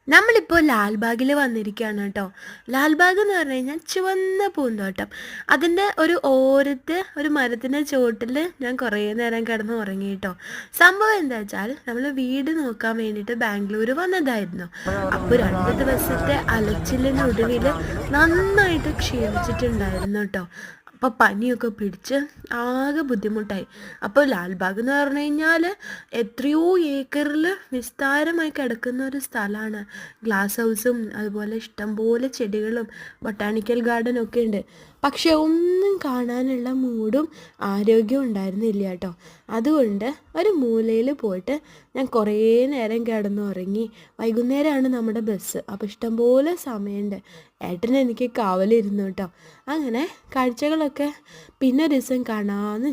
നമ്മളിപ്പോൾ ലാൽബാഗിൽ വന്നിരിക്കുകയാണ് കേട്ടോ. ലാൽബാഗ് എന്ന് പറഞ്ഞു കഴിഞ്ഞാൽ ചുവന്ന പൂന്തോട്ടം. അതിൻ്റെ ഒരു ഓരത്ത് ഒരു മരത്തിൻ്റെ ചുവട്ടിൽ ഞാൻ കുറേ നേരം കിടന്ന് ഉറങ്ങി കേട്ടോ. സംഭവം എന്താ വെച്ചാൽ നമ്മൾ വീട് നോക്കാൻ വേണ്ടിയിട്ട് ബാംഗ്ലൂർ വന്നതായിരുന്നു. അപ്പോൾ 2 ദിവസത്തെ അലച്ചിലിനൊടുവിൽ നന്നായിട്ട് ക്ഷീണിച്ചിട്ടുണ്ടായിരുന്നു കേട്ടോ. അപ്പോൾ പനിയൊക്കെ പിടിച്ച് ആകെ ബുദ്ധിമുട്ടായി. അപ്പോൾ ലാൽബാഗ് എന്ന് പറഞ്ഞു കഴിഞ്ഞാൽ എത്രയോ ഏക്കറിൽ വിസ്താരമായി കിടക്കുന്ന ഒരു സ്ഥലമാണ്. ഗ്ലാസ് ഹൗസും അതുപോലെ ഇഷ്ടംപോലെ ചെടികളും ബൊട്ടാണിക്കൽ ഗാർഡനും ഒക്കെ ഉണ്ട്. പക്ഷെ ഒന്നും കാണാനുള്ള മൂഡും ആരോഗ്യവും ഉണ്ടായിരുന്നില്ല കേട്ടോ. അതുകൊണ്ട് ഒരു മൂലയിൽ പോയിട്ട് ഞാൻ കുറേ നേരം കിടന്നുറങ്ങി. വൈകുന്നേരമാണ് നമ്മുടെ ബസ്. അപ്പോൾ ഇഷ്ടംപോലെ സമയമുണ്ട്. ഏട്ടൻ എനിക്ക് കാവലിരുന്നു കേട്ടോ. അങ്ങനെ കാഴ്ചകളൊക്കെ പിന്നെ ഒരു ദിവസം കാണാമെന്ന്